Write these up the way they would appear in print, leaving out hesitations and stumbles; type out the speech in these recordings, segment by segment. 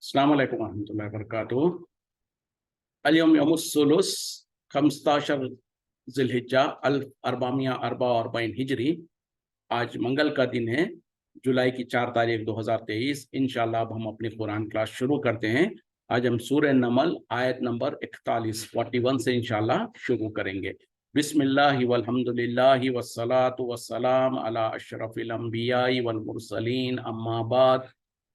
अस्सलाम वालेकुम रहमतुल्लाहि व बरकातुहू। अल-यौम यौमुस-सुलूस 15 ज़िलहिज्जा 1444 हिजरी। आज मंगल का दिन है, जुलाई की 4 तारीख 2023। इंशाअल्लाह अब हम अपनी कुरान क्लास शुरू करते हैं। आज हम सूरह नमल आयत नंबर 41 से इंशाअल्लाह शुरू करेंगे। बिस्मिल्लाहि वल्हम्दुलिल्लाहि वस्सलातु वस्सलाम अला अशरफिल अंबियाई वल मुरसलीन अम्मा बाद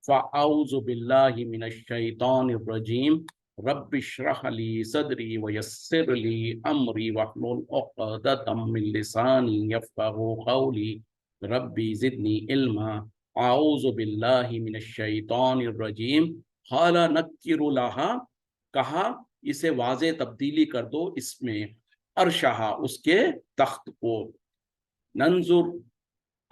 फ़अऊज़ु बिल्लाहि मिनश शैतानिर रजीम। रब्बि इश्रह ली सदरी वयस्सिर ली अमरी वहलुल उक़दतम मिन लिसानी यफ़क़हू क़ौली रब्बी ज़िदनी इल्मा। आऊज़ु बिल्लाहि मिनश शैतानिर रजीम। क़ाला नक्किरु लहा, कहा इसे वाज़े तब्दीली कर दो इसमें, अर्शहा उसके तख्त को, नंजुर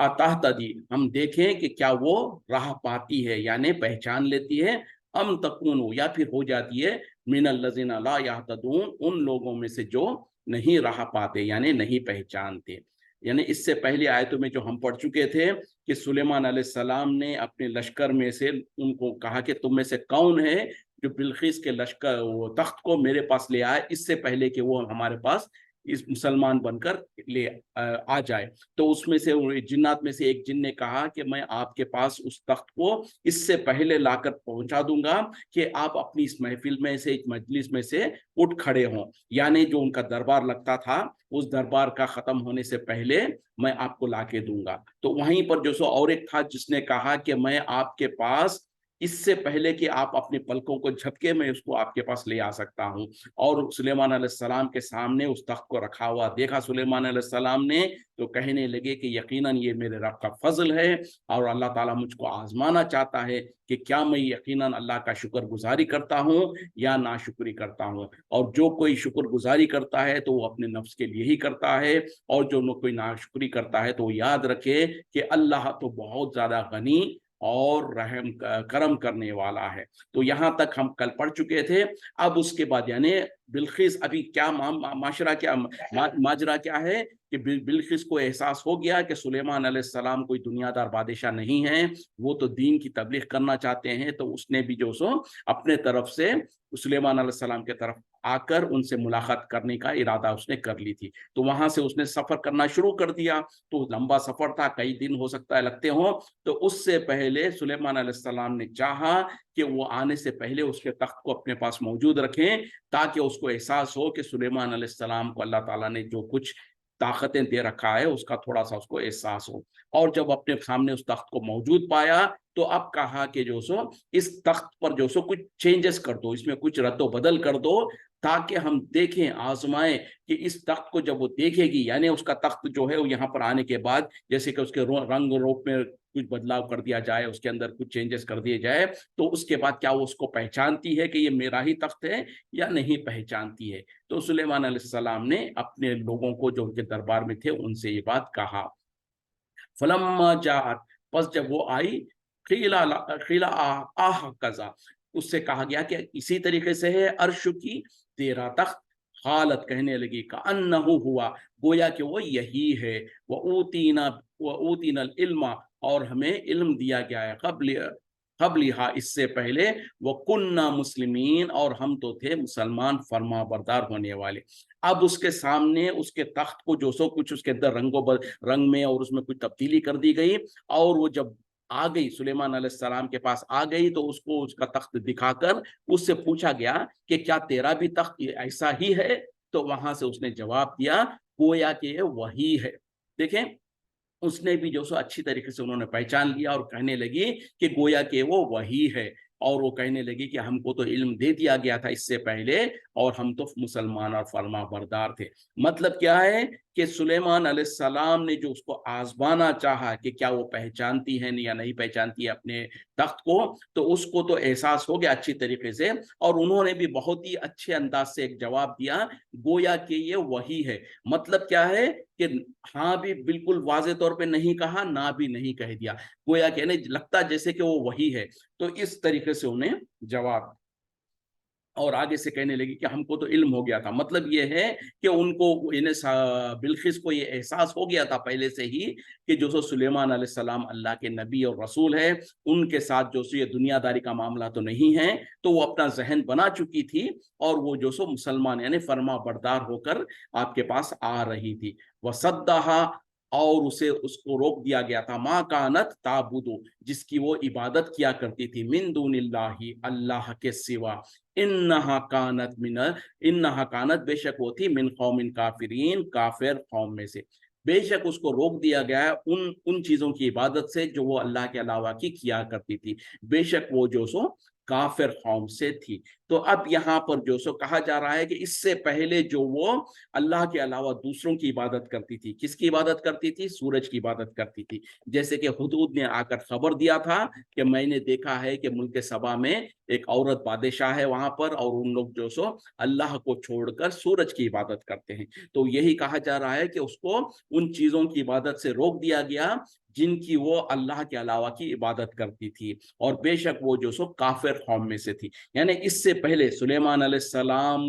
अतहतदी हम देखें कि क्या वो राह पाती है यानी पहचान लेती है, अम तकूनु या फिर हो जाती है मिनल लज़ीना ला यहतदून उन लोगों में से जो नहीं राह पाते यानी नहीं पहचानते। यानी इससे पहले आयतों में जो हम पढ़ चुके थे कि सुलेमान अलैहिस्सलाम ने अपने लश्कर में से उनको कहा कि तुम में से कौन है जो बिल्किस के लश्कर वो तख्त को मेरे पास ले आए, इससे पहले कि वो हमारे पास इस मुसलमान बनकर ले आ जाए। तो उसमें से जिन्नात में से एक जिन ने कहा कि मैं आपके पास उस तख्त को इससे पहले लाकर पहुंचा दूंगा कि आप अपनी इस महफिल में से, इस मजलिस में से उठ खड़े हों। यानी जो उनका दरबार लगता था उस दरबार का खत्म होने से पहले मैं आपको लाके दूंगा। तो वहीं पर जो सो और एक था जिसने कहा कि मैं आपके पास इससे पहले कि आप अपने पलकों को झपके मैं उसको आपके पास ले आ सकता हूँ। और सुलेमान अलैहिस्सलाम के सामने उस तख्त को रखा हुआ देखा सुलेमान अलैहिस्सलाम ने, तो कहने लगे कि यकीनन ये मेरे रब का फजल है और अल्लाह ताला मुझको आजमाना चाहता है कि क्या मैं यकीनन अल्लाह का शुक्रगुजारी करता हूँ या नाशुक्री करता हूँ। और जो कोई शुक्रगुजारी करता है तो वो अपने नफ्स के लिए ही करता है, और जो कोई नाशुक्री करता है तो याद रखे कि अल्लाह तो बहुत ज्यादा गनी और रहम करम करने वाला है। तो यहाँ तक हम कल पढ़ चुके थे। अब उसके बाद यानी बिल्किस अभी क्या माशरा क्या माजरा क्या है कि बिल्किस को एहसास हो गया कि सुलेमान अलैहिस्सलाम कोई दुनियादार बादशाह नहीं है, वो तो दीन की तबलीग करना चाहते हैं। तो उसने भी जो सो अपने तरफ से सुलेमान अलैहिस्सलाम के तरफ आकर उनसे मुलाकात करने का इरादा उसने कर ली थी। तो वहां से उसने सफर करना शुरू कर दिया। तो लंबा सफर था, कई दिन हो सकता है लगते हो। तो उससे पहले सुलेमान अलैहिस्सलाम ने चाहा कि वो आने से पहले उसके तख्त को अपने पास मौजूद रखें, ताकि उसको एहसास हो कि सुलेमान अलैहिस्सलाम को अल्लाह ताला ने जो कुछ ताकतें दे रखा है उसका थोड़ा सा उसको एहसास हो। और जब अपने सामने उस तख्त को मौजूद पाया तो अब कहा कि जो सो इस तख्त पर जो सो कुछ चेंजेस कर दो, इसमें कुछ रद्दो बदल कर दो, ताकि हम देखें आजमाएं कि इस तख्त को जब वो देखेगी, यानी उसका तख्त जो है वो यहाँ पर आने के बाद जैसे कि उसके रंग रूप में कुछ बदलाव कर दिया जाए, उसके अंदर कुछ चेंजेस कर दिए जाए, तो उसके बाद क्या वो उसको पहचानती है कि ये मेरा ही तख्त है या नहीं पहचानती है। तो सुलेमान अलैहिस्सलाम ने अपने लोगों को जो उनके दरबार में थे उनसे ये बात कहा। फलम्मा जात, बस जब वो आई, खीला खीला आह कजा, उससे कहा गया कि इसी तरीके से है अर्श की तेरा तख्त। हालत कहने लगी का अन्नहु हुआ, गोया कि वो यही है। व ऊतीना इल्मा, और हमें इल्म दिया गया है कबलिहा इससे पहले, वो कुन्ना मुस्लिमीन और हम तो थे मुसलमान फर्मा बरदार होने वाले। अब उसके सामने उसके तख्त को जो सो कुछ उसके अंदर रंग में और उसमें कुछ तब्दीली कर दी गई, और वो जब आ गई सुलेमान अलैहिस्सलाम के पास आ गई तो उसको उसका तख्त दिखाकर उससे पूछा गया कि क्या तेरा भी तख्त ऐसा ही है। तो वहां से उसने जवाब दिया गोया कि वही है। देखें, उसने भी जो सो अच्छी तरीके से उन्होंने पहचान लिया और कहने लगी कि गोया कि वो वही है। और वो कहने लगी कि हमको तो इल्म दे दिया गया था इससे पहले और हम तो मुसलमान और फर्मा बरदार थे। मतलब क्या है कि सुलेमान अलैहिस्सलाम ने जो उसको आजमाना चाहा कि क्या वो पहचानती है या नहीं पहचानती है अपने तख्त को, तो उसको तो एहसास हो गया अच्छी तरीके से, और उन्होंने भी बहुत ही अच्छे अंदाज से एक जवाब दिया गोया कि ये वही है। मतलब क्या है कि हाँ भी बिल्कुल वाजे तौर पे नहीं कहा, ना भी नहीं कह दिया, गोया कि नहीं लगता जैसे कि वो वही है। तो इस तरीके से उन्हें जवाब اور आगे से कहने लगी कि हमको तो इल्म हो गया था। मतलब ये है कि उनको बिल्किस को ये एहसास हो गया था पहले से ही कि जो सो सुलेमान अलैहिस्सलाम अल्लाह के नबी और रसूल है, उनके साथ जो सो ये दुनियादारी का मामला तो नहीं है। तो वो अपना जहन बना चुकी थी और वो जो सो मुसलमान यानी फर्मा बरदार होकर आपके पास आ रही थी। वसद्दाहा, और उसे उसको रोक दिया गया था, मा कानत ताबुदु, जिसकी वो इबादत किया करती थी, मिन दूनिल्लाही, अल्लाह के सिवा, इन्नहा कानत मिन, इन्नहा कानत, बेशक वो थी, मिन कौमिन काफिरीन, काफिर कौम में से। बेशक उसको रोक दिया गया है उन उन चीजों की इबादत से जो वो अल्लाह के अलावा की किया करती थी, बेशक वो जो सो काफिर कौम से थी। तो अब यहाँ पर जो सो कहा जा रहा है कि इससे पहले जो वो अल्लाह के अलावा दूसरों की इबादत करती थी, किसकी इबादत करती थी? सूरज की इबादत करती थी। जैसे कि हुदूद ने आकर खबर दिया था कि मैंने देखा है कि मुल्क सबा में एक औरत बादशाह है वहां पर, और उन लोग जो सो अल्लाह को छोड़कर सूरज की इबादत करते हैं। तो यही कहा जा रहा है कि उसको उन चीजों की इबादत से रोक दिया गया जिनकी वो अल्लाह के अलावा की इबादत करती थी, और बेशक वो जो सो काफिर कौम में से थी। यानी इससे पहले सुलेमान अलैहिस्सलाम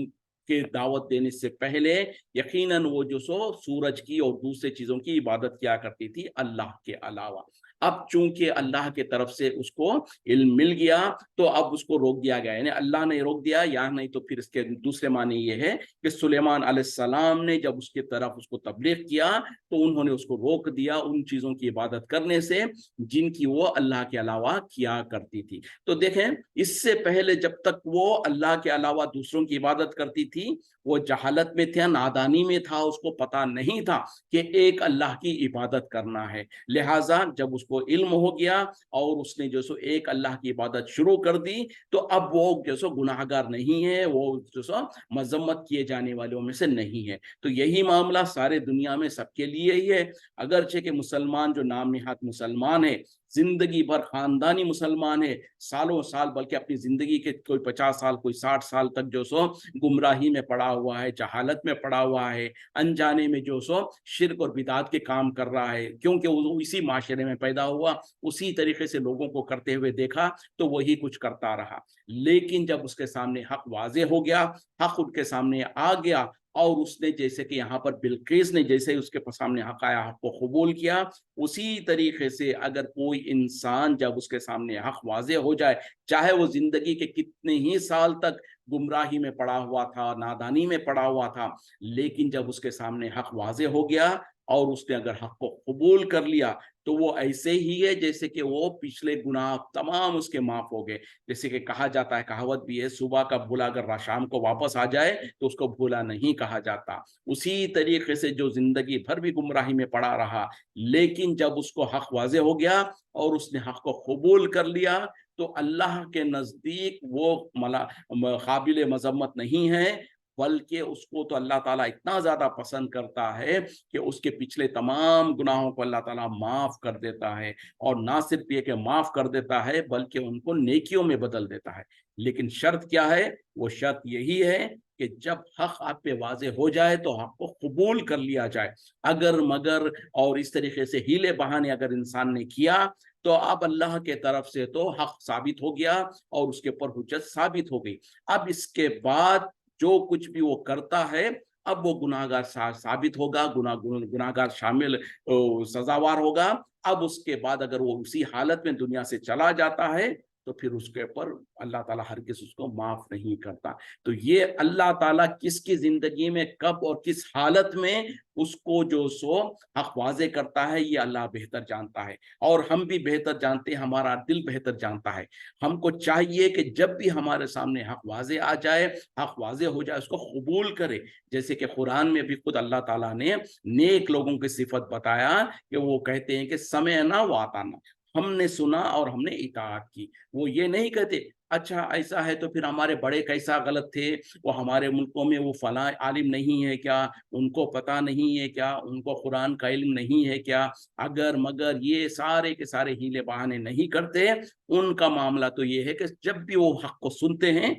के दावत देने से पहले यकीनन वो जो सो सूरज की और दूसरे चीजों की इबादत किया करती थी अल्लाह के अलावा। अब चूंकि अल्लाह के तरफ से उसको इल्म मिल गया तो अब उसको रोक दिया गया, यानी अल्लाह ने रोक दिया, या नहीं तो फिर इसके दूसरे माने ये है कि सुलेमान अलैहिस्सलाम ने जब उसके तरफ उसको तबलीग किया तो उन्होंने उसको रोक दिया उन चीजों की इबादत करने से जिनकी वो अल्लाह के अलावा किया करती थी। तो देखें, इससे पहले जब तक वो अल्लाह के अलावा दूसरों की इबादत करती थी, वो जहालत में था, नादानी में था, उसको पता नहीं था कि एक अल्लाह की इबादत करना है। लिहाजा जब उसको इल्म हो गया और उसने जो सो एक अल्लाह की इबादत शुरू कर दी, तो अब वो जो सो गुनाहगार नहीं है, वो जो सो मजम्मत किए जाने वालों में से नहीं है। तो यही मामला सारे दुनिया में सबके लिए ही है। अगरचे कि मुसलमान जो नाम निहात मुसलमान है, जिंदगी भर खानदानी मुसलमान है, सालों साल, बल्कि अपनी जिंदगी के कोई 50 साल, कोई 60 साल तक जो सो गुमराही में पड़ा हुआ है, जहालत में पड़ा हुआ है, अनजाने में जो सो शिर्क और बिदात के काम कर रहा है, क्योंकि वो इसी माशरे में पैदा हुआ, उसी तरीके से लोगों को करते हुए देखा, तो वही कुछ करता रहा। लेकिन जब उसके सामने हक वाजे हो गया, हक उनके सामने आ गया, और उसने जैसे कि यहाँ पर बिल्किस ने जैसे ही उसके सामने हक आया, हक को कबूल किया, उसी तरीके से अगर कोई इंसान जब उसके सामने हक वाजे हो जाए, चाहे वो जिंदगी के कितने ही साल तक गुमराही में पड़ा हुआ था, नादानी में पड़ा हुआ था, लेकिन जब उसके सामने हक वाजे हो गया और उसने अगर हक को कबूल कर लिया, तो वो ऐसे ही है जैसे कि वो पिछले गुनाह तमाम उसके माफ हो गए। जैसे कि कहा जाता है, कहावत भी है, सुबह का भूला अगर शाम को वापस आ जाए तो उसको भूला नहीं कहा जाता। उसी तरीके से जो जिंदगी भर भी गुमराही में पड़ा रहा, लेकिन जब उसको हक वाजे हो गया और उसने हक को कबूल कर लिया, तो अल्लाह के नजदीक वो काबिल मजम्मत नहीं है, बल्कि उसको तो अल्लाह ताला इतना ज्यादा पसंद करता है कि उसके पिछले तमाम गुनाहों को अल्लाह ताला माफ कर देता है। और ना सिर्फ ये कि माफ कर देता है, बल्कि उनको नेकियों में बदल देता है। लेकिन शर्त क्या है? वो शर्त यही है कि जब हक आप पे वाजे हो जाए तो हक को कबूल कर लिया जाए। अगर मगर और इस तरीके से हीले बहाने अगर इंसान ने किया, तो अब अल्लाह के तरफ से तो हक साबित हो गया और उसके ऊपर हुज्जत साबित हो गई। अब इसके बाद जो कुछ भी वो करता है, अब वो गुनाहगार साबित होगा, गुनाहगार शामिल सजावार होगा। अब उसके बाद अगर वो उसी हालत में दुनिया से चला जाता है, तो फिर उसके ऊपर अल्लाह ताला हरगिज़ उसको माफ नहीं करता। तो ये अल्लाह ताला किसकी जिंदगी में कब और किस हालत में उसको जो सो हक वाजे करता है, ये अल्लाह बेहतर जानता है, और हम भी बेहतर जानते हैं, हमारा दिल बेहतर जानता है। हमको चाहिए कि जब भी हमारे सामने हक वाजे आ जाए, हक वाजे हो जाए, उसको कबूल करे। जैसे कि कुरान में भी खुद अल्लाह ताला ने नेक लोगों की सिफत बताया कि वो कहते हैं कि समअना व अताना, हमने सुना और हमने इताअत की। वो ये नहीं कहते अच्छा ऐसा है तो फिर हमारे बड़े कैसा गलत थे, वो हमारे मुल्कों में वो फला आलिम नहीं है क्या, उनको पता नहीं है क्या, उनको कुरान का इल्म नहीं है क्या, अगर मगर ये सारे के सारे हीले बहाने नहीं करते। उनका मामला तो ये है कि जब भी वो हक को सुनते हैं,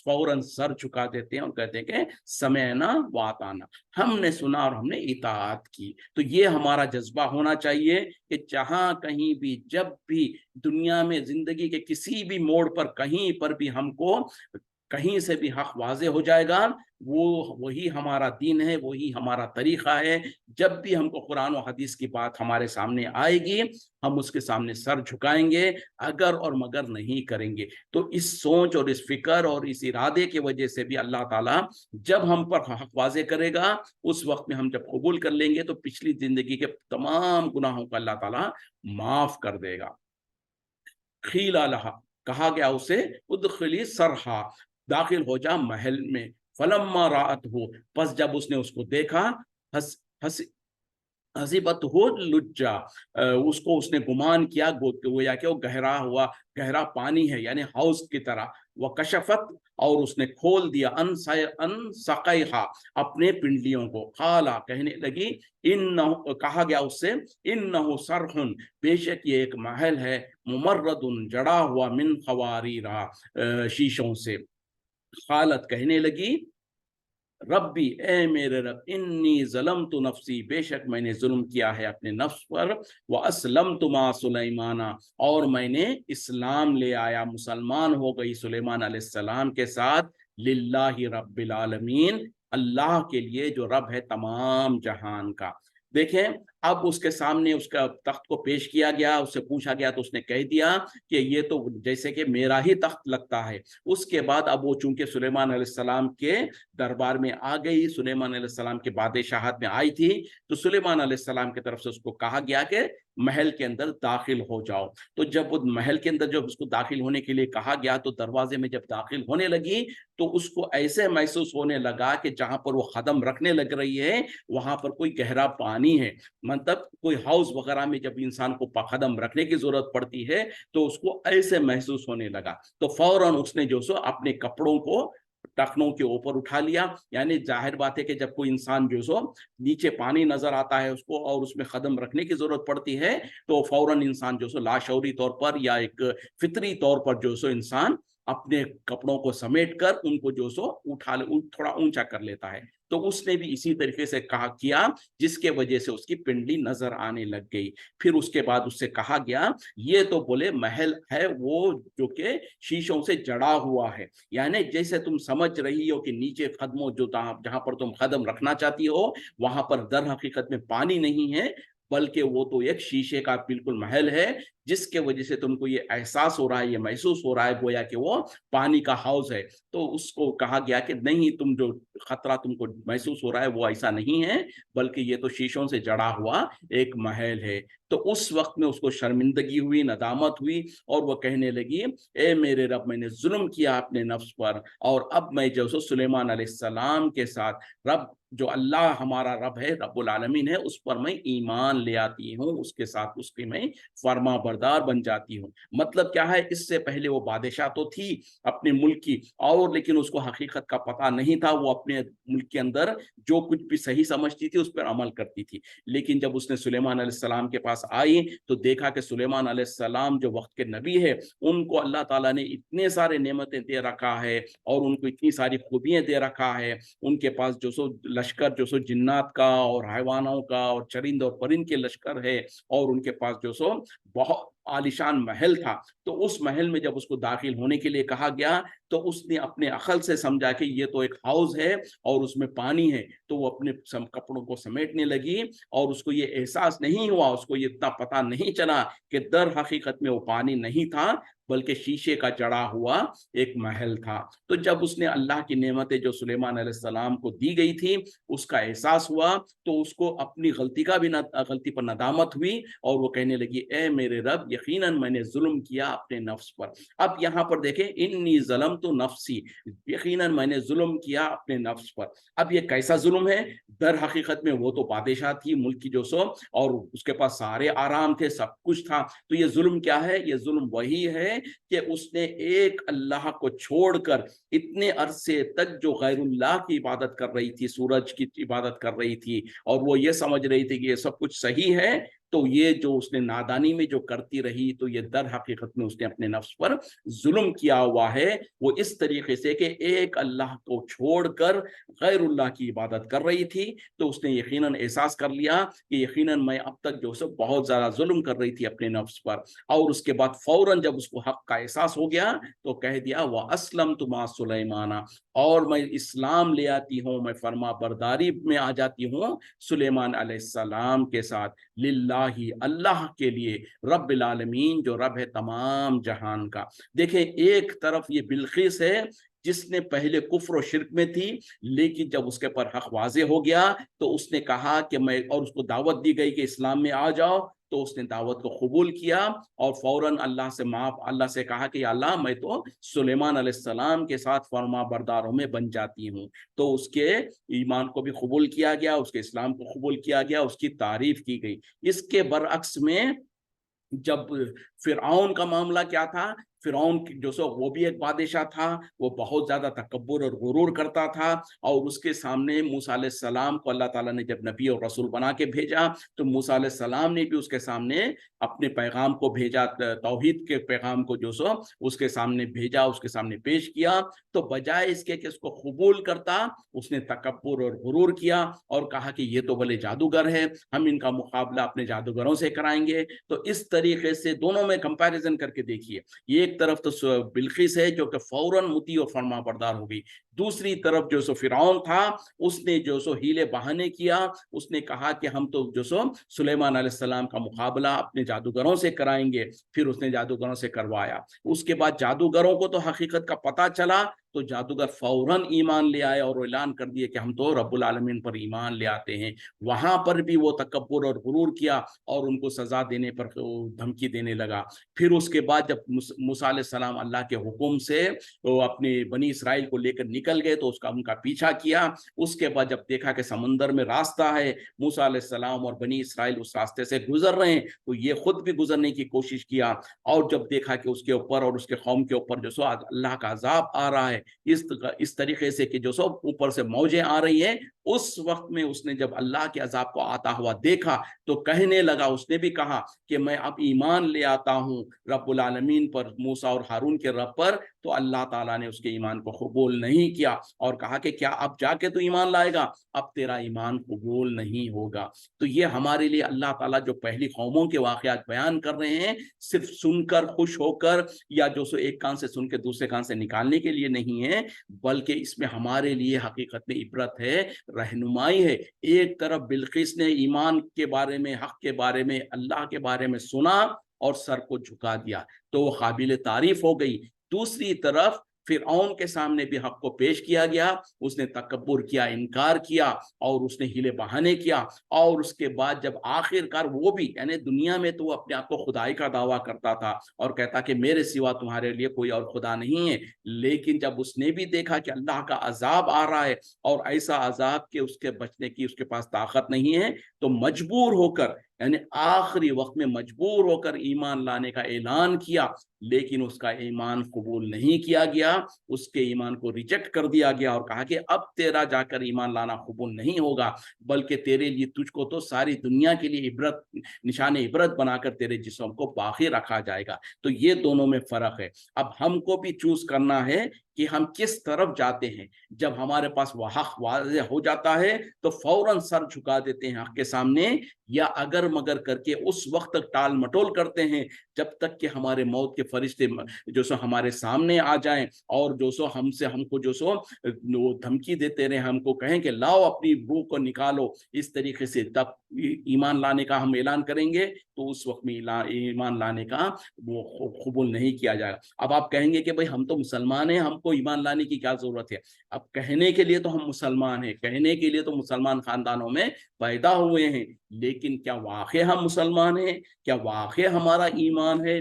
फौरन सर झुका देते हैं और कहते हैं कि समअना व अताना, हमने सुना और हमने इताअत की। तो ये हमारा जज्बा होना चाहिए कि जहां कहीं भी, जब भी दुनिया में जिंदगी के किसी भी मोड़ पर कहीं पर भी हमको کہیں سے بھی حق واضح ہو جائے گا، وہی ہمارا دین ہے، وہی ہمارا طریقہ ہے۔ جب بھی ہم کو قرآن و حدیث کی بات ہمارے سامنے آئے گی، ہم اس کے سامنے سر جھکائیں گے، اگر اور مگر نہیں کریں گے۔ تو اس سوچ اور اس فکر اور اس ارادے کی وجہ سے بھی اللہ تعالیٰ جب ہم پر حق واضح کرے گا، اس وقت میں ہم جب قبول کر لیں گے تو پچھلی زندگی کے تمام گناہوں کو اللہ تعالیٰ معاف کر دے گا۔ خیلا لہا، کہا گیا اسے ادخلی سرحا، داخل ہو جا محل میں۔ فلما رات ہو، پس جب اس نے اس کو دیکھا، حسبت ہو لجا، اس کو اس نے گمان کیا گویا کہ وہ گہرا پانی ہے، یعنی ہاؤس کی طرح۔ وہ کشفت، اور اس نے کھول دیا، ان سقیہا، اپنے پنڈلیوں کو۔ قالا، کہنے لگی، کہا گیا اس سے، انہ صرح، بے شک یہ ایک محل ہے، ممرد، جڑا ہوا، من قواریرا، شیشوں سے۔ قالت، کہنے لگی، ربی، اے میرے رب، انی ظلمت نفسی، بے شک میں نے ظلم کیا ہے اپنے نفس پر، واسلمت مع سلیمان، اور میں نے اسلام لے آیا، مسلمان ہو گئی سلیمان علیہ السلام کے ساتھ، للہ رب العالمین، اللہ کے لیے جو رب ہے تمام جہان کا۔ دیکھیں، اب اس کے سامنے اس کا تخت کو پیش کیا گیا، اس سے پوچھا گیا تو اس نے کہہ دیا کہ یہ تو جیسے کہ میرا ہی تخت لگتا ہے۔ اس کے بعد اب وہ چونکہ سلیمان علیہ السلام کے دربار میں آ گئی، سلیمان علیہ السلام کے بادشاہت میں آئی تھی، تو سلیمان علیہ السلام کی طرف سے اس کو کہا گیا کہ محل کے اندر داخل ہو جاؤ۔ تو جب وہ محل کے اندر جب اس کو داخل ہونے کے لیے کہا گیا، تو دروازے میں جب داخل ہونے لگی تو اس کو ایسے محسوس ہونے لگا کہ جہاں پر وہ قدم رکھنے لگ رہی ہے وہاں پر کوئی گہرا پانی ہے۔ مطلب کوئی ہاؤس وغیرہ میں جب انسان کو قدم رکھنے کی ضرورت پڑتی ہے تو اس کو ایسے محسوس ہونے لگا، تو فوراً اس نے جو سو اپنے کپڑوں کو ٹخنوں کے اوپر اٹھا لیا۔ یعنی ظاہر بات ہے کہ جب کوئی انسان جو سو نیچے پانی نظر آتا ہے اس کو اور اس میں قدم رکھنے کی ضرورت پڑتی ہے تو فوراً انسان جو سو لاشعوری طور پر یا ایک فطری طور پر جو سو انسان اپنے کپڑوں کو سمیٹ کر ان کو جو سو تھوڑا اونچا کر لیتا ہے۔ تو اس نے بھی اسی طریقے سے کیا، جس کے وجہ سے اس کی پنڈلی نظر آنے لگ گئی۔ پھر اس کے بعد اس سے کہا گیا، یہ تو بولے محل ہے وہ جو کہ شیشوں سے جڑا ہوا ہے، یعنی جیسے تم سمجھ رہی ہو کہ نیچے قدموں جہاں پر تم قدم رکھنا چاہتی ہو وہاں پر در حقیقت میں پانی نہیں ہے، بلکہ وہ تو ایک شیشے کا بالکل محل ہے، جس کے وجہ سے تم کو یہ احساس ہو رہا ہے، یہ محسوس ہو رہا ہے گویا کہ وہ پانی کا ہاؤس ہے۔ تو اس کو کہا گیا کہ نہیں، تم جو خطرہ تم کو محسوس ہو رہا ہے وہ ایسا نہیں ہے، بلکہ یہ تو شیشوں سے جڑا ہوا ایک محل ہے۔ تو اس وقت میں اس کو شرمندگی ہوئی، ندامت ہوئی، اور وہ کہنے لگی، اے میرے رب، میں نے ظلم کیا اپنے نفس پر، اور اب میں جو سو سلیمان علیہ السلام کے ساتھ رب جو اللہ ہمارا رب ہے، رب العالمین ہے، اس پر میں ایمان لے آتی ہوں، اس کے ساتھ اس کی میں فرما بردار بن جاتی ہوں۔ مطلب کیا ہے، اس سے پہلے وہ بادشاہ تو تھی اپنے ملک کی، اور لیکن اس کو حقیقت کا پتہ نہیں تھا، وہ اپنے ملک کے اندر جو کچھ بھی صحیح سمجھتی تھی اس پر عمل کرتی تھی۔ لیکن جب اس نے سلیمان علیہ السلام کے پاس آئی تو دیکھا کہ سلیمان علیہ السلام جو وقت کے نبی ہے، ان کو اللہ تعالیٰ نے اتنے سارے نعمتیں دے رکھا ہے اور ان کو اتنی ساری خوبیاں دے رکھا ہے، ان کے پاس جو سو لشکر جو سو جنات کا اور حیوانوں کا اور چرند اور پرند کے لشکر ہے، اور ان کے پاس جو سو بہت عالیشان محل تھا۔ تو اس محل میں جب اس کو داخل ہونے کے لیے کہا گیا تو اس نے اپنے عقل سے سمجھا کہ یہ تو ایک ہاؤس ہے اور اس میں پانی ہے، تو وہ اپنے کپڑوں کو سمیٹنے لگی، اور اس کو یہ احساس نہیں ہوا، اس کو یہ اتنا پتہ نہیں چلا کہ در حقیقت میں وہ پانی نہیں تھا بلکہ شیشے کا جڑا ہوا ایک محل تھا۔ تو جب اس نے اللہ کی نعمتیں جو سلیمان علیہ السلام کو دی گئی تھی اس کا احساس ہوا تو اس کو اپنی غلطی پر ندامت ہوئی، اور وہ کہنے لگی، اے میرے رب، یقیناً میں نے ظلم کیا اپنے نفس پر۔ اب یہاں پر دیکھیں، انی ظلمت نفسی، یقیناً میں نے ظلم کیا اپنے نفس پر۔ اب یہ کیسا ظلم ہے؟ در حقیقت میں وہ تو بادشاہ تھی ملک کی جو سو، اور اس کے پاس سارے آرام تھے، سب کچھ تھا۔ تو یہ ظلم کیا ہے؟ یہ ظلم وہی ہے کہ اس نے ایک اللہ کو چھوڑ کر اتنے عرصے تک جو غیر اللہ کی عبادت کر رہی تھی، سورج کی عبادت کر رہی تھی، اور وہ یہ سمجھ رہی تھی کہ یہ سب کچھ صحیح ہے، تو یہ جو اس نے نادانی میں جو کرتی رہی تو یہ در حقیقت میں اس نے اپنے نفس پر ظلم کیا ہوا ہے. وہ اس طریقے سے کہ ایک اللہ کو چھوڑ کر غیر اللہ کی عبادت کر رہی تھی, تو اس نے یقیناً احساس کر لیا کہ یقیناً میں اب تک جو سب بہت زیادہ ظلم کر رہی تھی اپنے نفس پر, اور اس کے بعد فوراً جب اس کو حق کا احساس ہو گیا تو کہہ دیا وَأَسْلَمْتُ مَعَ سُلَيْمَانَ, اور میں اسلام لے آتی ہوں, میں فرما برداری میں آ جاتی ہوں سلیمان علیہ السلام کے ساتھ, للہ اللہ کے لیے, رب العالمین جو رب ہے تمام جہان کا. دیکھیں ایک طرف یہ بلقیس ہے جس نے پہلے کفر و شرک میں تھی, لیکن جب اس کے پر حق واضح ہو گیا تو اس نے کہا کہ میں, اور اس کو دعوت دی گئی کہ اسلام میں آ جاؤ, تو اس نے دعوت کو قبول کیا اور فوراً اللہ سے کہا کہ یا اللہ میں تو سلیمان علیہ السلام کے ساتھ فرما برداروں میں بن جاتی ہوں. تو اس کے ایمان کو بھی قبول کیا گیا, اس کے اسلام کو قبول کیا گیا, اس کی تعریف کی گئی. اس کے برعکس میں جب فرعون کا معاملہ کیا تھا, فرعون جو سو وہ بھی ایک بادشاہ تھا, وہ بہت زیادہ تکبر اور غرور کرتا تھا, اور اس کے سامنے موسیٰ علیہ السلام کو اللہ تعالیٰ نے جب نبی اور رسول بنا کے بھیجا تو موسیٰ علیہ السلام نے بھی اس کے سامنے اپنے پیغام کو بھیجا, توحید کے پیغام کو جو سو اس کے سامنے بھیجا, اس کے سامنے پیش کیا. تو بجائے اس کے کہ اس کو قبول کرتا, اس نے تکبر اور غرور کیا اور کہا کہ یہ تو بھلے جادوگر ہے, ہم ان کا مقابلہ اپنے جادوگروں سے کرائیں گے. تو اس طریقے سے دونوں میں کمپیریزن کر کے دیکھیے, یہ ایک طرف تو بلقیس ہے جو کہ فوراً مطیع اور فرما بردار ہو گئی, دوسری طرف جو سو فرعون تھا اس نے جو سو ہیلے بہانے کیا, اس نے کہا کہ ہم تو جو سو سلیمان علیہ السلام کا مقابلہ اپنے جادوگروں سے کرائیں گے. پھر اس نے جادوگروں سے کروایا. اس کے بعد جادوگروں کو تو حقیقت کا پتہ چلا تو جادوگر فوراً ایمان لے آئے اور اعلان کر دیے کہ ہم تو رب العالمین پر ایمان لے آتے ہیں. وہاں پر بھی وہ تکبر اور غرور کیا اور ان کو سزا دینے پر دھمکی دینے لگا. پھر اس کے بعد جب موسیٰ علیہ السلام اللہ کے حکم سے وہ اپنے بنی اسرائیل کو لے کر نکل گئے تو ان کا پیچھا کیا. اس کے بعد جب دیکھا کہ سمندر میں راستہ ہے, موسیٰ علیہ السلام اور بنی اسرائیل اس راستے سے گزر رہے ہیں, تو یہ خود بھی گزرنے کی کوشش کیا, اور جب دیکھا کہ اس کے اوپر اور اس کے قوم کے اوپر جو سو اللہ کا عذاب آ رہا ہے اس طریقے سے کہ جو سو اوپر سے موجیں آ رہی ہیں, اس وقت میں اس نے جب اللہ کے عذاب کو آتا ہوا دیکھا تو کہنے لگا, اس نے بھی کہا کہ میں اب ایمان لے آتا ہوں رب العالمین پر, موسیٰ اور ہارون کے رب پر. تو اللہ تعالیٰ نے اس کے ایمان کو قبول نہیں کیا اور کہا کہ کیا اب جا کے تو ایمان لائے گا, اب تیرا ایمان قبول نہیں ہوگا. تو یہ ہمارے لیے اللہ تعالیٰ جو پہلی قوموں کے واقعات بیان کر رہے ہیں صرف سن کر خوش ہو کر یا جو سو ایک کان سے سن کے دوسرے کان سے نکالنے کے لیے نہیں ہے, بلکہ اس میں ہمارے لیے حقیقت میں عبرت ہے, رہنمائی ہے. ایک طرف بلقیس نے ایمان کے بارے میں, حق کے بارے میں, اللہ کے بارے میں سنا اور سر کو جھکا دیا تو وہ قابل تعریف ہو گئی. دوسری طرف فرعون کے سامنے بھی حق کو پیش کیا گیا, اس نے تکبر کیا, انکار کیا اور اس نے ہیلے بہانے کیا. اور اس کے بعد جب آخر کار وہ بھی, یعنی دنیا میں تو وہ اپنے آپ کو خدائی کا دعویٰ کرتا تھا اور کہتا کہ میرے سوا تمہارے لیے کوئی اور خدا نہیں ہے, لیکن جب اس نے بھی دیکھا کہ اللہ کا عذاب آ رہا ہے اور ایسا عذاب کہ اس کے بچنے کی اس کے پاس طاقت نہیں ہے, تو مجبور ہو کر, یعنی آخری وقت میں مجبور ہو کر ایمان لانے کا اعلان کیا. لیکن اس کا ایمان قبول نہیں کیا گیا, اس کے ایمان کو ریجیکٹ کر دیا گیا اور کہا کہ اب تیرا جا کر ایمان لانا قبول نہیں ہوگا, بلکہ تیرے لیے, تجھ کو تو ساری دنیا کے لیے عبرت, نشان عبرت بنا کر تیرے جسم کو باقی رکھا جائے گا. تو یہ دونوں میں فرق ہے. اب ہم کو بھی چوز کرنا ہے کہ ہم کس طرف جاتے ہیں. جب ہمارے پاس وہ حق واضح ہو جاتا ہے تو فوراً سر جھکا دیتے ہیں حق کے سامنے, یا اگر مگر کر کے اس وقت تک ٹال مٹول کرتے ہیں جب تک کہ ہمارے موت کے فرشتے جو سو ہمارے سامنے آ جائیں اور جو سو ہم کو جو سو دھمکی دیتے رہے, ہم کو کہیں کہ لاؤ اپنی روح کو نکالو, اس طریقے سے تب ایمان لانے کا ہم اعلان کریں گے, تو اس وقت میں ایمان لانے کا وہ قبول نہیں کیا جائے گا. اب آپ کہیں گے کہ بھئی ہم تو مسلمان ہیں, ہم کو ایمان لانے کی کیا ضرورت ہے. اب کہنے کے لیے تو ہم مسلمان ہیں, کہنے کے لیے تو مسلمان خاندانوں میں پیدا ہوئے ہیں, لیکن کیا واقع ہم مسلمان ہیں, کیا واقع ہمارا ایمان ہے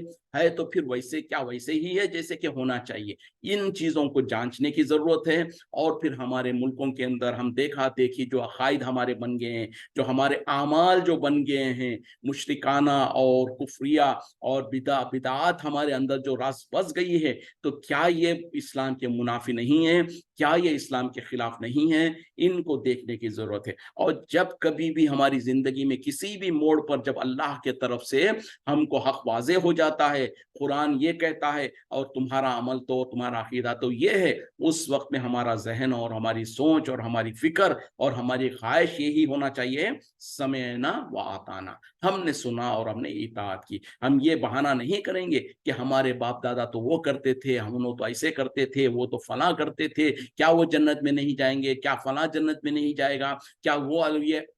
تو پھر ویسے ہی ہے جیسے کہ ہونا چاہیے. ان چیزوں کو جانچنے کی ضرورت ہے. اور پھر ہمارے ملکوں کے اندر ہم دیکھا دیکھی جو عقائد ہمارے بن گئے ہیں, جو ہمارے اعمال جو بن گئے ہیں, مشرکانہ اور کفریہ اور بدعات ہمارے اندر جو راس بس گئی ہے, تو کیا یہ اسلام کے منافی نہیں ہے, کیا یہ اسلام کے خلاف نہیں ہے, ان کو دیکھنے کی ضرورت ہے. اور جب کبھی بھی ہماری زندگی जिंदगी में किसी भी मोड़ पर जब अल्लाह के तरफ से हमको हक वाज़े हो जाता है, कुरान ये कहता है और तुम्हारा अमल तो, तुम्हारा अकीदा तो ये है, उस वक्त में हमारा जहन और हमारी सोच और हमारी फिक्र और हमारी ख्वाहिश यही होना चाहिए, समेना व आताना, हमने सुना और हमने इताअत की। हम ये बहाना नहीं करेंगे कि हमारे बाप दादा तो वो करते थे, हम लोग तो ऐसे करते थे, वो तो फला करते थे, क्या वो जन्नत में नहीं जाएंगे, क्या फला जन्नत में नहीं जाएगा, क्या वो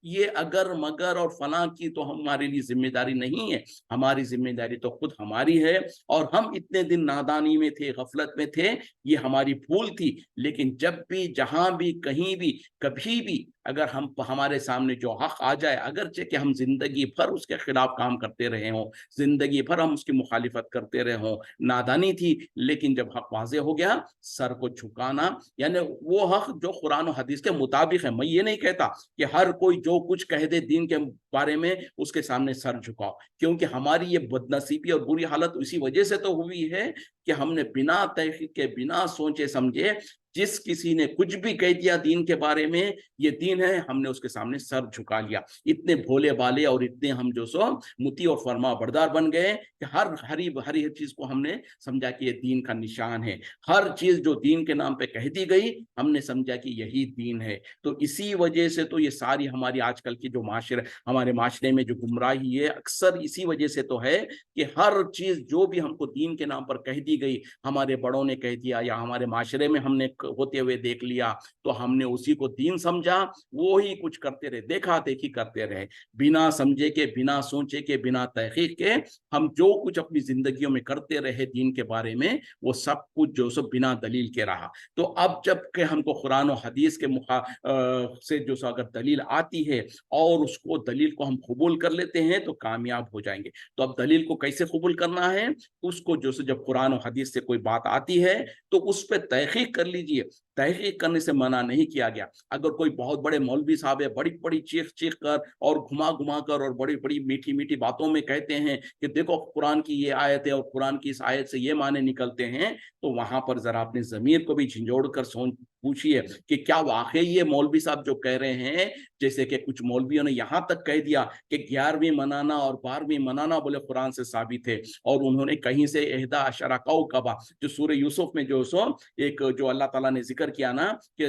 ये अगर मगर और फला की तो हमारे लिए जिम्मेदारी नहीं है। हमारी जिम्मेदारी तो खुद हमारी है, और हम इतने दिन नादानी में थे, गफलत में थे, ये हमारी भूल थी। लेकिन जब भी, जहां भी, कहीं भी, कभी भी अगर हम हमारे सामने जो हक आ जाए, अगरचे कि हम जिंदगी भर उसके खिलाफ काम करते रहे हों, जिंदगी भर हम उसकी मुखालिफत करते रहे हों, नादानी थी, लेकिन जब हक वाज़े हो गया, सर को झुकाना, यानी वो हक जो कुरान और हदीस के मुताबिक है। मैं ये नहीं कहता कि हर कोई जो कुछ कह दे दीन के बारे में उसके सामने सर झुकाओ, क्योंकि हमारी ये बदनसीबी और बुरी हालत इसी वजह से तो हुई है कि हमने बिना तहकीक के, बिना सोचे समझे, जिस किसी ने कुछ भी कह दिया दीन के बारे में, ये दीन है, हमने उसके सामने सर झुका लिया। इतने भोले बाले और इतने हम जो सो मुती और फरमा बरदार बन गए कि हर हरी चीज को हमने समझा कि ये दीन का निशान है। हर चीज जो दीन के नाम पे कह दी गई, हमने समझा कि यही दीन है। तो इसी वजह से तो ये सारी हमारी आजकल की जो माशरे, हमारे माशरे में जो गुमराही है, अक्सर इसी वजह से तो है कि हर चीज जो भी हमको दीन के नाम पर कह दी गई, हमारे बड़ों ने कह दिया या हमारे माशरे में हमने होते हुए देख लिया, तो हमने उसी को दीन समझा, वो ही कुछ करते रहे, देखा देखी करते रहे, बिना समझे के, बिना सोचे के, बिना तहकीक के हम जो कुछ अपनी जिंदगियों में करते रहे दीन के बारे में, वो सब कुछ जो सो बिना दलील के रहा। तो अब जब के हमको कुरान और हदीस के से जो सो अगर दलील आती है और उसको दलील को हम कबूल कर लेते हैं तो कामयाब हो जाएंगे। तो अब दलील को कैसे कबूल करना है, उसको जो सो जब कुरान और हदीस से कोई बात आती है तो उस पर तहकीक कर लीजिए। तहकीक करने से मना नहीं किया गया। अगर कोई बहुत बड़े मौलवी साहब है, बड़ी बड़ी चीख चीख कर और घुमा घुमा कर और बड़ी बड़ी मीठी मीठी बातों में कहते हैं कि देखो कुरान की ये आयत है और कुरान की इस आयत से ये माने निकलते हैं, तो वहां पर जरा अपने जमीर को भी झंझोड़ कर सोच पूछिए कि क्या वाकई ये मौलवी साहब जो कह रहे हैं, जैसे कि कुछ मौलवियों ने यहाँ तक कह दिया कि 11वीं मनाना और 12वीं मनाना बोले कुरान से साबित है, और उन्होंने कहीं से एहदा अशरा कौकबा, जो सूरह यूसुफ में जो सो एक जो अल्लाह ताला ने जिक्र किया ना कि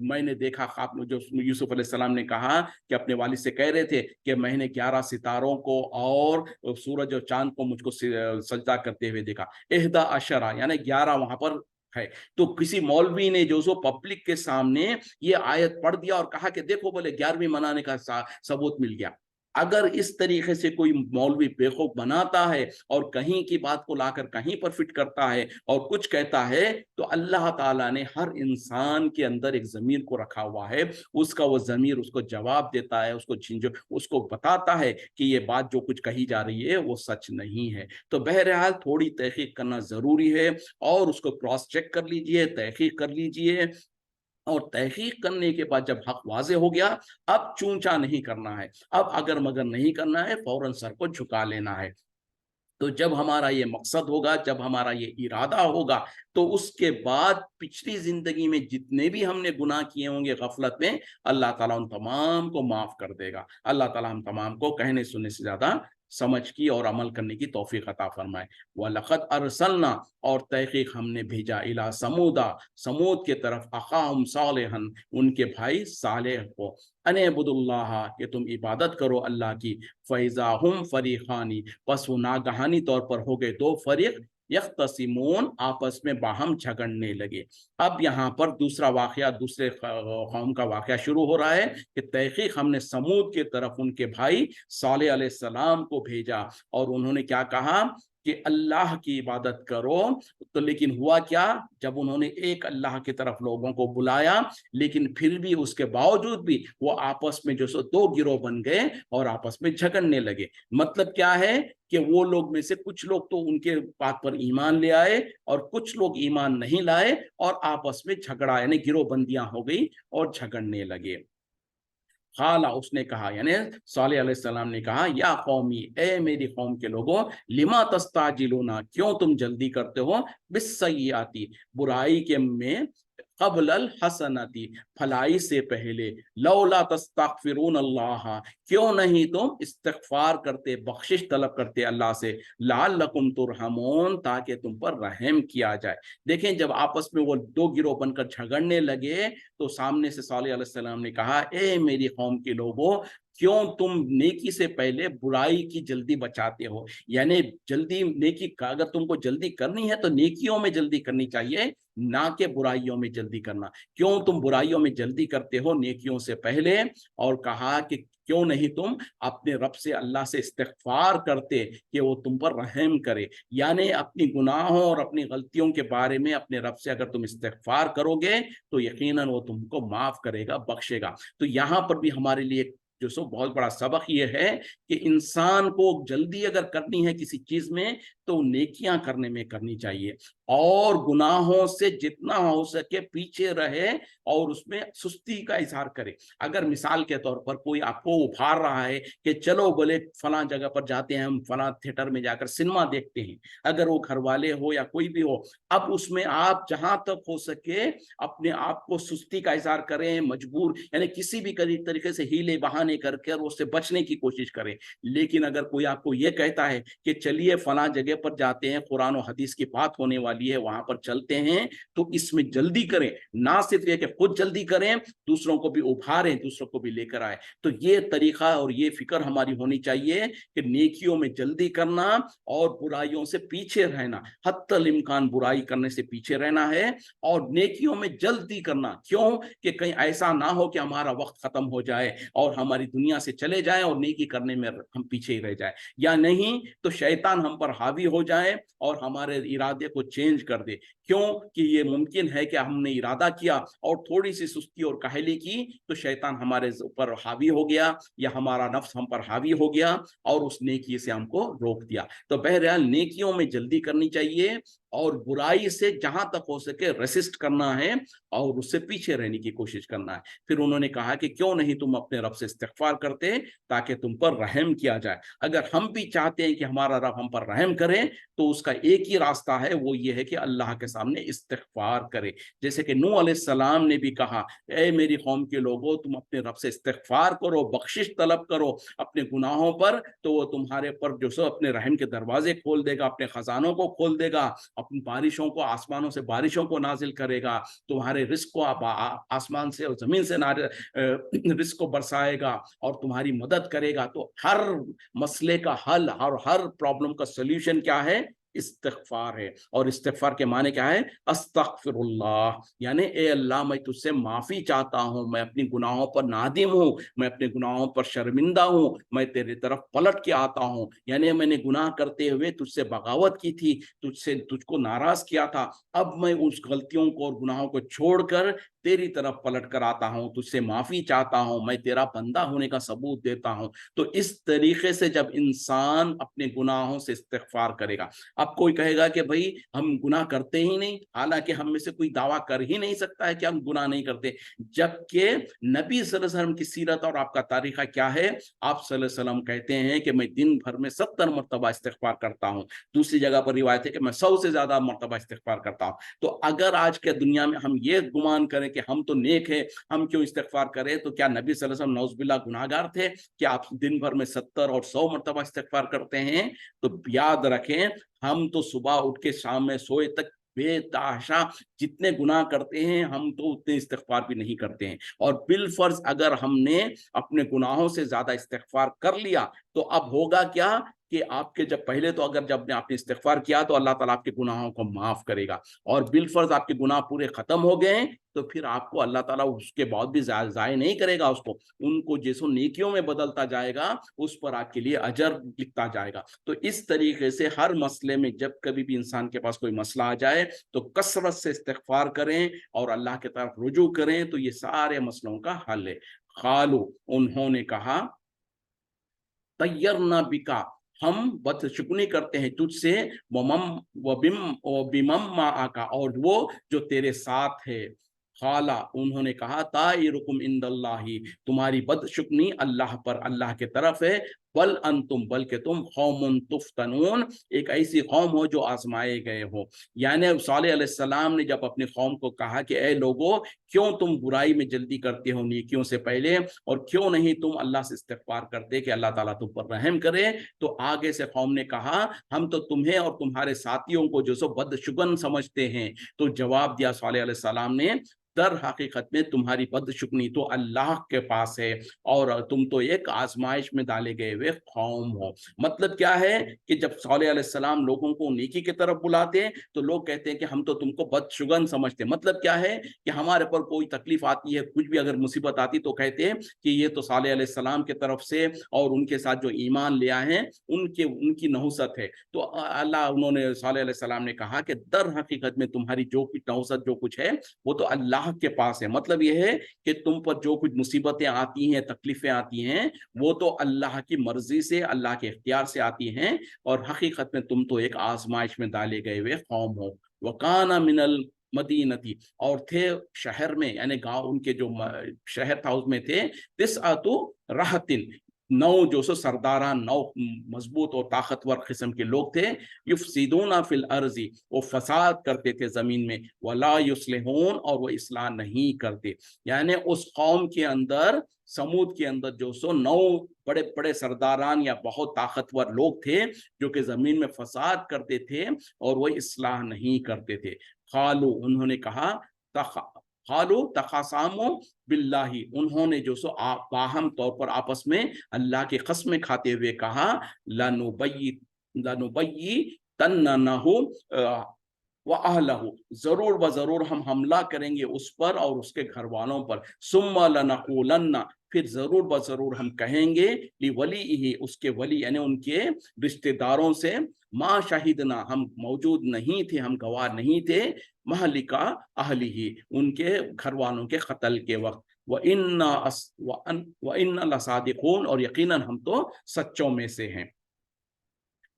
मैंने देखा ख्वाब में, जो यूसुफ अलैहिस्सलाम ने कहा कि अपने वालिद से कह रहे थे कि मैंने 11 सितारों को और सूरज और चांद को मुझको सजदा करते हुए देखा। एहदा अशरा यानी 11 वहां पर है। तो किसी मौलवी ने जो सो पब्लिक के सामने ये आयत पढ़ दिया और कहा कि देखो बोले 11वीं मनाने का सबूत मिल गया। अगर इस तरीके से कोई मौलवी बेवकूफ बनाता है और कहीं की बात को लाकर कहीं पर फिट करता है और कुछ कहता है, तो अल्लाह ताला ने हर इंसान के अंदर एक जमीर को रखा हुआ है, उसका वो जमीर उसको जवाब देता है, उसको बताता है कि ये बात जो कुछ कही जा रही है वो सच नहीं है। तो बहरहाल थोड़ी तहकीक करना जरूरी है, और उसको क्रॉस चेक कर लीजिए, तहकीक कर लीजिए, और तहकीक करने के बाद जब हक वाज़े हो गया, अब चूंचा नहीं करना है, अब अगर मगर नहीं करना है, फौरन सर को झुका लेना है। तो जब हमारा ये मकसद होगा, जब हमारा ये इरादा होगा, तो उसके बाद पिछली जिंदगी में जितने भी हमने गुनाह किए होंगे गफलत में, अल्लाह ताला उन तमाम को माफ कर देगा। अल्लाह ताला हम तमाम को कहने सुनने से ज्यादा समझ की और अमल करने की तौफीक अता फरमाए। वलक़द अरसलना, और तहकीक हमने भेजा, इला समूदा, समूद के तरफ, अखाहुम सालिहन, उनके भाई सालेह को, अनेबुदुल्लाह, कि तुम इबादत करो अल्लाह की, फ़ैज़ा हुम फ़रीक़ानी, बस वो नागहानी तौर पर हो गए दो फरीक, यख्तसिमून, आपस में बाहम झगड़ने लगे। अब यहाँ पर दूसरा वाक़या, दूसरे कौम का वाक़या शुरू हो रहा है कि तहकीक हमने समूद के तरफ उनके भाई सालेह अलैहिस्सलाम को भेजा, और उन्होंने क्या कहा कि अल्लाह की इबादत करो। तो लेकिन हुआ क्या, जब उन्होंने एक अल्लाह की तरफ लोगों को बुलाया, लेकिन फिर भी उसके बावजूद भी वो आपस में जो सो दो गिरोह बन गए और आपस में झगड़ने लगे। मतलब क्या है कि वो लोग में से कुछ लोग तो उनके बात पर ईमान ले आए और कुछ लोग ईमान नहीं लाए, और आपस में झगड़ा यानी गिरोहबंदियां हो गई और झगड़ने लगे। खाला, उसने कहा, यानी सालेह अलैहिस्सलाम ने कहा, या कौमी, ए मेरी कौम के लोगों, लिमा तस्ताजिलूना, क्यों तुम जल्दी करते हो, बिस्सय्याती, बुराई के में, قبل الحسنتی, भलाई से पहले, लौला तस्तगफिरून अल्लाह, क्यों नहीं तुम इस्तिगफार करते, बख्शिश तलब करते अल्लाह से, लअल्लकुम तुरहमून, ताकि तुम पर रहम किया जाए. देखें, जब आपस में वो दो गिरोह बनकर झगड़ने लगे तो सामने से सालेह अलैहिस्सलाम ने कहा, ए मेरी कौम के लोगों, क्यों तुम नेकी से पहले बुराई की जल्दी बचाते हो. यानी जल्दी नेकी का, अगर तुमको जल्दी करनी है तो नेकियों में जल्दी करनी चाहिए, ना कि बुराइयों में जल्दी करना. क्यों तुम बुराइयों में जल्दी करते हो नेकियों से पहले. और कहा कि क्यों नहीं तुम अपने रब से, अल्लाह से इस्तिगफार करते कि वो तुम पर रहम करे. यानी अपनी गुनाहों और अपनी गलतियों के बारे में अपने रब से अगर तुम इस्तिगफार करोगे तो यकीनन वो तुमको माफ करेगा, बख्शेगा. तो यहाँ पर भी हमारे लिए जो सो बहुत बड़ा सबक ये है कि इंसान को जल्दी अगर करनी है किसी चीज में तो नेकियां करने में करनी चाहिए, और गुनाहों से जितना हो सके पीछे रहे और उसमें सुस्ती का इजहार करे. अगर मिसाल के तौर पर कोई आपको उभार रहा है कि चलो बोले फलां जगह पर जाते हैं, हम फलां थिएटर में जाकर सिनेमा देखते हैं, अगर वो घर वाले हो या कोई भी हो, अब उसमें आप जहां तक हो सके अपने आप को सुस्ती का इजहार करें, मजबूर यानी किसी भी तरीके से हीले बहाने करके और उससे बचने की कोशिश करें. लेकिन अगर कोई आपको ये कहता है कि चलिए फलां जगह पर जाते हैं, कुरान और हदीस की बात होने वाली है, वहां पर चलते हैं, तो इसमें जल्दी करें. ना सिर्फ ये कि खुद जल्दी करें, दूसरों को भी उभारें, दूसरों को भी लेकर आए. तो ये तरीका और ये फिक्र हमारी होनी चाहिए कि नेकियों में जल्दी करना और बुराइयों से पीछे रहना. हत्तल इम्कान बुराई करने से पीछे रहना है और नेकियों में जल्दी करना. क्यों? कि कहीं ऐसा ना हो कि हमारा वक्त खत्म हो जाए और हमारी दुनिया से चले जाए और नेकी करने में हम पीछे ही रह जाए, या नहीं तो शैतान हम पर हावी हो जाए और हमारे इरादे को चेंज कर दे. क्यों? कि ये मुमकिन है कि हमने इरादा किया और थोड़ी सी सुस्ती और काहली की तो शैतान हमारे ऊपर हावी हो गया या हमारा नफ्स हम पर हावी हो गया और उस नेकी से हमको रोक दिया. तो बहरहाल नेकियों में जल्दी करनी चाहिए और बुराई से जहां तक हो सके रेसिस्ट करना है और उससे पीछे रहने की कोशिश करना है. फिर उन्होंने कहा कि क्यों नहीं तुम अपने रब से इस्तिगफार करते ताकि तुम पर रहम किया जाए. अगर हम भी चाहते हैं कि हमारा रब हम पर रहम करे तो उसका एक ही रास्ता है, वो ये है कि अल्लाह के सामने इस्तिगफार करे. जैसे कि नूह अलैहिस्सलाम ने भी कहा, ए मेरी कौम के लोगों, तुम अपने रब से इस्तिगफार करो, बख्शिश तलब करो अपने गुनाहों पर, तो वो तुम्हारे पर जो सो अपने रहम के दरवाजे खोल देगा, अपने खजानों को खोल देगा, अपनी बारिशों को, आसमानों से बारिशों को नाजिल करेगा, तुम्हारे रिस्क को आसमान से और जमीन से रिस्क को बरसाएगा और तुम्हारी मदद करेगा. तो हर मसले का हल और हर प्रॉब्लम का सोल्यूशन क्या है? इस्तिगफार है. और इस्तिगफार के माने क्या है? अस्तगफिरुल्लाह, यानी ए अल्लाह मैं तुझसे माफी चाहता हूँ, मैं अपनी गुनाहों पर नादिम हूँ, मैं अपने गुनाहों पर शर्मिंदा हूँ, मैं तेरी तरफ पलट के आता हूँ. यानी मैंने गुनाह करते हुए तुझसे बगावत की थी, तुझको नाराज किया था, अब मैं उस गलतियों को और गुनाहों को छोड़कर तेरी तरफ पलट कर आता हूँ, तुझसे माफी चाहता हूँ, मैं तेरा बंदा होने का सबूत देता हूँ. तो इस तरीके से जब इंसान अपने गुनाहों से इस्तिगफार करेगा. अब कोई कहेगा कि भाई हम गुनाह करते ही नहीं, हालांकि हम में से कोई दावा कर ही नहीं सकता है कि हम गुनाह नहीं करते, जबकि नबी सल्लल्लाहु अलैहि वसल्लम की सीरत और आपका तारीखा क्या है? आप सल्लल्लाहु अलैहि वसल्लम कहते हैं कि मैं दिन भर में 70 मरतबा इस्तिगफार करता हूँ. दूसरी जगह पर रिवायत है कि मैं 100 से ज्यादा मरतबा इस्तिगफार करता हूँ. तो अगर आज के दुनिया में हम ये गुमान करें कि हम तो नेक हैं, हम क्यों इस्तिगफार करें, तो क्या नबी सल्लल्लाहु अलैहि वसल्लम नौजुबिल्लाह गुनाहगार थे? क्या आप दिन भर में 70 और 100 मरतबा इस्तिगफार करते हैं? तो याद रखें, हम तो सुबह उठ के शाम में सोए तक बेतहाशा जितने गुनाह करते हैं, हम तो उतने इस्तिगफार भी नहीं करते हैं. और बिलफर्ज अगर हमने अपने गुनाहों से ज्यादा इस्तिगफार कर लिया तो अब होगा क्या कि आपके जब पहले तो अगर जब आपने इस्तिगफार किया तो अल्लाह ताला आपके गुनाहों को माफ करेगा, और बिलफर्ज आपके गुनाह पूरे खत्म हो गए तो फिर आपको अल्लाह ताला उसके बाद भी ज़ाय नहीं करेगा उसको, उनको जैसो नेकियों में बदलता जाएगा, उस पर आपके लिए अजर लिखता जाएगा. तो इस तरीके से हर मसले में जब कभी भी इंसान के पास कोई मसला आ जाए तो कसरत से इस्तिगफार करें और अल्लाह की तरफ रुजू करें, तो ये सारे मसलों का हल है. खालू, उन्होंने कहा, तैयरना बिका, हम बदशुगनी करते हैं तुझसे, बिमम मा आका, और वो जो तेरे साथ है. खाला, उन्होंने कहा, ताइरुकुम इंदल्लाही, तुम्हारी बदशुगनी अल्लाह पर, अल्लाह के तरफ है. बल अंतुम, बल्कि तुम कौमुन तुफ्तनून, एक ऐसी कौम हो जो आजमाए गए हो। यानी सालेह अलैहिस्सलाम ने जब अपनी कौम को कहा कि ए लोगों, क्यों तुम बुराई में जल्दी करते हो नेकियों से पहले, और क्यों नहीं तुम अल्लाह से इस्तिग़फ़ार करते कि अल्लाह ताला तुम पर रहम करे, तो आगे से कौम ने कहा हम तो तुम्हें और तुम्हारे साथियों को जो सो बदशुगन समझते हैं। तो जवाब दिया सालेह अलैहिस्सलाम ने, दर हकीकत में तुम्हारी बदशुगनी तो अल्लाह के पास है, और तुम तो एक आजमाइश में डाले गए हुए कौम हो। मतलब क्या है कि जब सालेह अलैहिस्सलाम लोगों को नेकी की तरफ बुलाते हैं तो लोग कहते हैं कि हम तो तुमको बदशुगन समझते हैं। मतलब क्या है कि हमारे पर कोई तकलीफ आती है, कुछ भी अगर मुसीबत आती तो कहते हैं कि ये तो सालेह अलैहिस्सलाम की तरफ से और उनके साथ जो ईमान ले आए हैं उनके उनकी नहुसत है। तो अल्लाह उन्होंने सालेह अलैहिस्सलाम ने कहा कि दर हकीकत में तुम्हारी जो कुछ नहुसत जो कुछ है वो तो अल्लाह के पास है। मतलब यह है कि तुम पर जो कुछ मुसीबतें आती हैं, तकलीफें आती हैं, वो तो अल्लाह की मर्जी से, अल्लाह के इख्तियार से आती हैं, और हकीकत में तुम तो एक आजमाइश में डाले गए हुए कौम हो। वकाना मिनल मदीनती, और थे शहर में, यानी गांव उनके जो शहर था उसमें थे, तिसअतु रहतिन, नौ जो सो सरदारान, नौ मजबूत और ताकतवर किस्म के लोग थे। युफसिदूना फिल अर्जी, वो फसाद करते थे जमीन में, वला युस्लिहून, और वो इस्लाह नहीं करते। यानी उस कौम के अंदर, समूद के अंदर जो सो 9 बड़े बड़े सरदारान या बहुत ताकतवर लोग थे जो कि जमीन में फसाद करते थे और वो इस्लाह नहीं करते थे। खालू, उन्होंने कहा, खालू तखासामो बिल्लाही, उन्होंने जो सो बाहम तौर पर आपस में अल्लाह की कसमें खाते हुए कहा, लनुबय्यी तन्नहु व अहलहु, जरूर व जरूर हम हमला करेंगे उस पर और उसके घर वालों पर। सुम्मा लनक़ूलन्ना, फिर जरूर ब जरूर हम कहेंगे, ली वली ही, उसके वली यानी उनके रिश्तेदारों से, माँ शाहिदना, हम मौजूद नहीं थे, हम गवाह नहीं थे, महलिका अहली ही, उनके घर वालों के कत्ल के वक्त, व इन्ना लसादिकून, और यकीनन हम तो सच्चों में से हैं।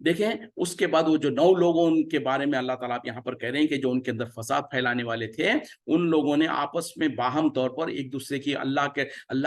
देखें, उसके बाद वो जो 9 लोगों के बारे में अल्लाह ताला यहाँ पर कह रहे हैं कि जो उनके अंदर फसाद फैलाने वाले थे, उन लोगों ने आपस में बाहम तौर पर एक दूसरे की अल्लाह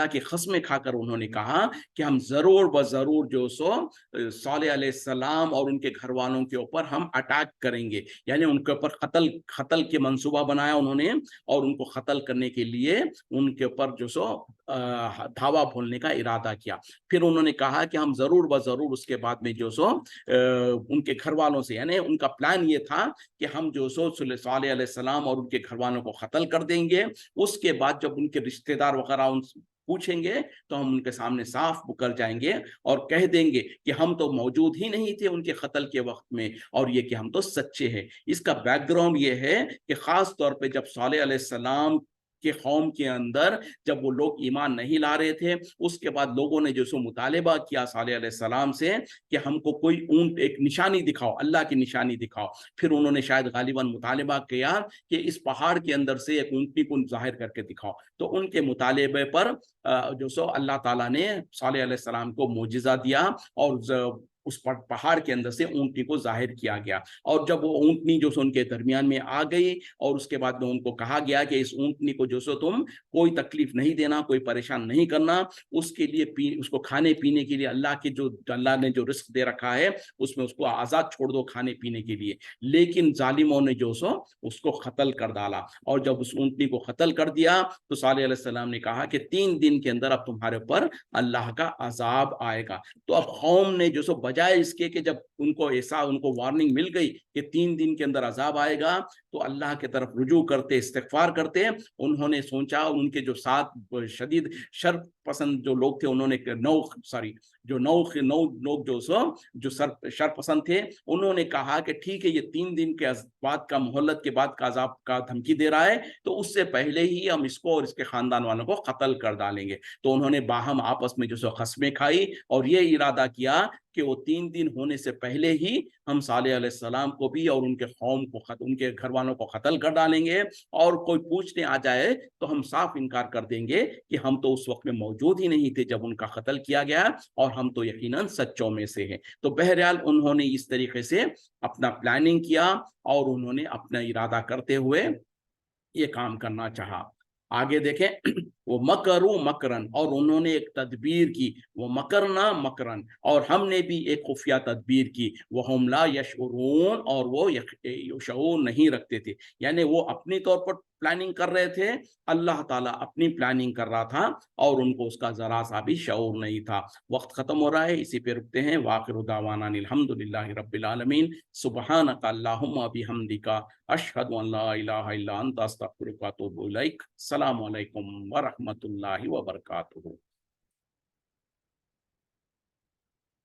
की कसमें खाकर उन्होंने कहा कि हम जरूर ब जरूर जो सो सालेह अलैहिस्सलाम और उनके घर वालों के ऊपर हम अटैक करेंगे, यानी उनके ऊपर कत्ल के मंसूबा बनाया उन्होंने, और उनको कत्ल करने के लिए उनके ऊपर जो सो धावा बोलने का इरादा किया। फिर उन्होंने कहा कि हम जरूर ब जरूर उसके बाद में जो सो उनके घर वालों से, यानी उनका प्लान ये था कि हम जो सो सालेह अलैहिस्सलाम और उनके घर वालों को कत्ल कर देंगे। उसके बाद जब उनके रिश्तेदार वगैरह उन पूछेंगे तो हम उनके सामने साफ मुकर जाएंगे और कह देंगे कि हम तो मौजूद ही नहीं थे उनके कत्ल के वक्त में, और ये कि हम तो सच्चे हैं। इसका बैकग्राउंड ये है कि खास तौर पे जब सालेह अलैहिस्सलाम के कौम के अंदर जब वो लोग ईमान नहीं ला रहे थे, उसके बाद लोगों ने जो सो मुतालिबा किया सालेह अलैहिस्सलाम से कि हमको कोई ऊंट, एक निशानी दिखाओ, अल्लाह की निशानी दिखाओ। फिर उन्होंने शायद गालिबन मुतालिबा किया कि इस पहाड़ के अंदर से एक ऊंटनी को जाहिर करके दिखाओ। तो उनके मुतालिबे पर जो सो अल्लाह ताला ने सालेह अलैहिस्सलाम को मोजिजा दिया, और उस पहाड़ के अंदर से ऊंटनी को जाहिर किया गया। और जब वो ऊंटनी जो सो उनके दरमियान में आ गई, और उसके बाद में उनको कहा गया कि इस ऊंटनी को जो सो तुम कोई तकलीफ नहीं देना, कोई परेशान नहीं करना, उसके लिए उसको खाने पीने के लिए अल्लाह ने जो रिस्क दे रखा है उसमें उसको आजाद छोड़ दो खाने पीने के लिए। लेकिन जालिमों ने जो सो उसको कत्ल कर डाला, और जब उस ऊंटनी को कत्ल कर दिया तो सालेह अलैहिस्सलाम ने कहा कि 3 दिन के अंदर अब तुम्हारे ऊपर अल्लाह का अजाब आएगा। तो अब कौम ने जो सो बजाय इसके कि जब उनको वार्निंग मिल गई कि 3 दिन के अंदर अजाब आएगा, तो अल्लाह की तरफ रुजू करते, इस्तिग़फ़ार करते, उन्होंने सोचा, उनके जो साथ शदीद शर पसंद जो लोग थे, उन्होंने नौ लोग जो शर पसंद थे, उन्होंने कहा कि ठीक है, ये 3 दिन के बाद का, मोहल्लत के बाद का अजाब का धमकी दे रहा है, तो उससे पहले ही हम इसको और इसके खानदान वालों को कत्ल कर डालेंगे। तो उन्होंने बाहम आपस में जो सो कसमें खाई और ये इरादा किया कि वो 3 दिन होने से पहले ही हम सालेह अलैहिस्सलाम को भी और उनके कौम को, उनके घर वालों को कत्ल कर डालेंगे, और कोई पूछने आ जाए तो हम साफ इनकार कर देंगे कि हम तो उस वक्त में मौजूद ही नहीं थे जब उनका कत्ल किया गया, और हम तो यकीनन सच्चों में से हैं। तो बहरहाल उन्होंने इस तरीके से अपना प्लानिंग किया और उन्होंने अपना इरादा करते हुए ये काम करना चाहा। आगे देखें, وہ مکرو مکرن، اور انہوں نے ایک تدبیر کی، وہ مکرنا مکرن، اور ہم نے بھی ایک خفیہ تدبیر کی، وہم لا یشعرون، اور وہ شعور نہیں رکھتے تھے، یعنی وہ اپنی طور پر پلاننگ کر رہے تھے، اللہ تعالیٰ اپنی پلاننگ کر رہا تھا اور ان کو اس کا ذرا سا بھی شعور نہیں تھا۔ وقت ختم ہو رہا ہے، اسی پہ رکتے ہیں۔ وآخر دعوانا الحمدللہ رب العالمین، سبحانک اللہم وبحمدک، اشہد ان لا الہ الا انت، استغفرک واتوب الیک۔ السلام علیکم ورحمۃ اللہ وبرکاتہ۔